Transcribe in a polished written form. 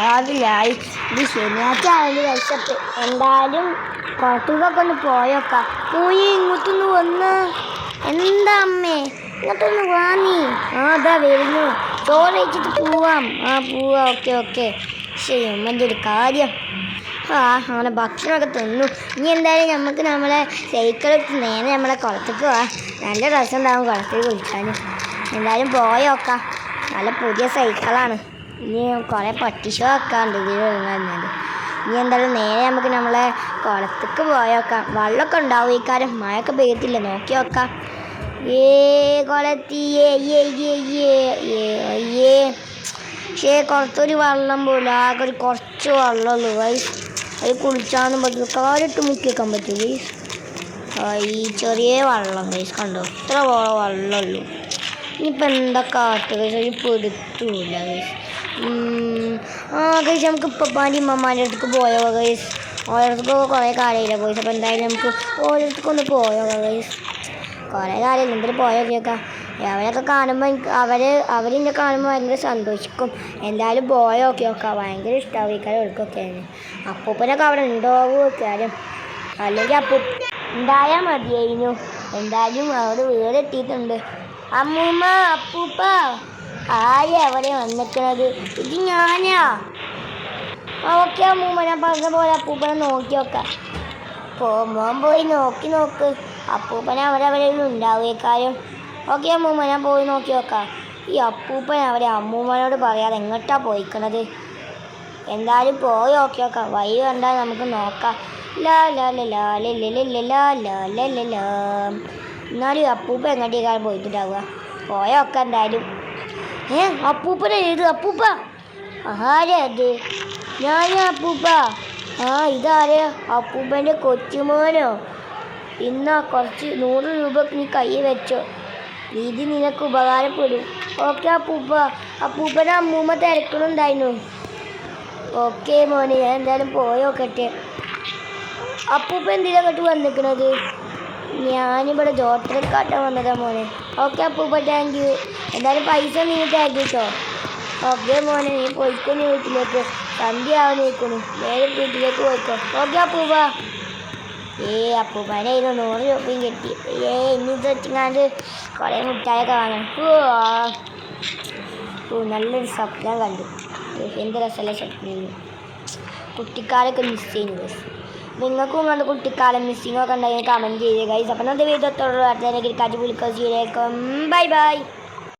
രാവിലായി ഇത് ശനിയാഴ്ച ആയാലും വിശപ്പ്. എന്തായാലും കുളത്തേക്കൊക്കെ ഒന്ന് പോയേക്കാം. പോയി ഇങ്ങോട്ടൊന്ന് വന്ന്. എന്താ അമ്മേ ഇങ്ങോട്ടൊന്ന് വാങ്ങി. അതാ വരുന്നു. ചോറ് കഴിച്ചിട്ട് പോവാം. പോവാം. ഓക്കെ. ശരി അമ്മൻ്റെ ഒരു കാര്യം. അങ്ങനെ ഭക്ഷണമൊക്കെ തിന്നു. ഇനി എന്തായാലും നമുക്ക് നമ്മളെ സൈക്കിൾ എടുത്ത് നേരെ നമ്മളെ കുളത്തേക്ക് പോവാം. നല്ല രസം ഉണ്ടാവും കുളത്തിൽ കുളിക്കാൻ. എന്തായാലും പോയേക്കാം. നല്ല പുതിയ സൈക്കിളാണ്. ഇനി കുറേ പട്ടിഷോ വെക്കാണ്ട് ഇതിൽ കഴിഞ്ഞാൽ. ഇനി എന്തായാലും നേരെ നമുക്ക് നമ്മളെ കുളത്തേക്ക് പോയേക്കാം. വെള്ളമൊക്കെ ഉണ്ടാവും ഈ കാര്യം. മഴയൊക്കെ പെയ്യത്തില്ല. നോക്കി നോക്കാം. കുളത്തിയേ പക്ഷേ കുറച്ചൊരു വെള്ളം പോലെ ആകെ കുറച്ച് വെള്ളമുള്ളൂ. അത് കുളിച്ചാന്നും പറ്റില്ല. കാലിട്ട് മുക്കി വെക്കാൻ പറ്റില്ല. ഈ ചെറിയ വെള്ളം കണ്ടോ, ഇത്ര വെള്ളമുള്ളൂ. ഇനിയിപ്പോൾ എന്താ കാട്ടുക? ഒരു പെടുത്തൂല ഗൈസ്. നമുക്ക് ഇപ്പപ്പാൻ്റെ ഇമ്മമാൻ്റെ അടുത്തേക്ക് പോയോ ഗൈസ്? ഓരോരുത്തർക്കൊക്കെ കുറേ കാലമില്ല ഗൈസ്. അപ്പോൾ എന്തായാലും നമുക്ക് ഓരോരുത്തർക്കൊന്ന് പോയോ ഗൈസ്? കുറേ കാലം എന്തെങ്കിലും പോയോക്കാം. അവരൊക്കെ കാണുമ്പോൾ അവരെന്നെ കാണുമ്പോൾ ഭയങ്കര സന്തോഷിക്കും. എന്തായാലും പോയോക്കെ നോക്കാം. ഭയങ്കര ഇഷ്ടമാവും ഈ കാര്യം എടുക്കൊക്കെയാണ്. അപ്പൂപ്പനൊക്കെ അവിടെ ഉണ്ടാവുമോ കാര്യം, അല്ലെങ്കിൽ ഉണ്ടായാൽ മതിയായിരുന്നു. എന്തായാലും അവിടെ വീടെത്തിയിട്ടുണ്ട്. അമ്മൂമ്മ, അപ്പൂപ്പ, ആരെയാ അവിടെ വന്നിരിക്കണത്? ഇത് ഞാനാ. ഓക്കെ അമ്മൂമ്മ, ഞാൻ പറഞ്ഞ പോലെ അപ്പൂപ്പനെ നോക്കി നോക്കാം. പോകുമ്പോൾ പോയി നോക്ക്. അപ്പൂപ്പനെ അവിടെ ഉണ്ടാവുക കാര്യം. ഓക്കെ അമ്മൂമ്മ, ഞാൻ പോയി നോക്കി നോക്കാം. ഈ അപ്പൂപ്പൻ അവിടെ അമ്മൂമ്മനോട് പറയാതെ എങ്ങോട്ടാണ് പോയിക്കണത്? എന്തായാലും പോയി നോക്കി നോക്കാം. വഴി കണ്ടാൽ നമുക്ക് നോക്കാം. എന്നാലും അപ്പൂപ്പ എങ്ങോട്ടേക്കാളും പോയിട്ടുണ്ടാവുക. പോയൊക്കെ എന്തായാലും. അപ്പൂപ്പനെ എഴുതു. അപ്പൂപ്പ ആരാ അത്? ഞാനാ അപ്പൂപ്പ. ഇതാരേ? അപ്പൂപ്പൻ്റെ കൊച്ചുമോനോ? ഇന്നാ കുറച്ച് 100 രൂപ നീ കൈ വെച്ചോ. ഇത് നിനക്ക് ഉപകാരപ്പെടും. ഓക്കെ അപ്പൂപ്പ. അപ്പൂപ്പനെ അമ്മൂമ്മ തിരക്കണുണ്ടായിരുന്നു. ഓക്കെ മോനെ, ഞാൻ എന്തായാലും പോയോക്കട്ടെ. അപ്പൂപ്പ എന്തിനാ അങ്ങോട്ട് വന്നിക്കണത്? ഞാനിവിടെ ജോട്ടറി കാട്ടാൻ വന്നതാ മോനെ. ഓക്കെ അപ്പൂപ്പ, താങ്ക് യു. എന്തായാലും പൈസ നീ താങ്ക് യു. ഓക്കെ മോനെ, നീ പോയിക്കോ നീ വീട്ടിലേക്ക്. സന്ധ്യ ആവാനേക്കുന്നു. നേരെ വീട്ടിലേക്ക് പോയിക്കോ. ഓക്കെ അപ്പൂപ്പ. അപ്പൂപ്പനെ 100 രൂപയും കിട്ടി. ഇന്നിത് വെച്ചിങ്ങാണ്ട് കുറേ മുട്ടായൊക്കെ വാങ്ങണം. നല്ലൊരു സ്വപ്നം കണ്ടു. എന്ത് രസമല്ല സ്വപ്നം. കുട്ടിക്കാലൊക്കെ മിസ് ചെയ്യുന്നു. നിങ്ങൾക്കും ഇങ്ങോട്ട് കുട്ടിക്കാലം മിസ്സിങ്ങൊക്കെ ഉണ്ടെങ്കിൽ കമൻറ്റ് ചെയ്യുക ഗൈസ്. അപ്പം അത് വീഡിയോ തൊഴിൽ ബൈ.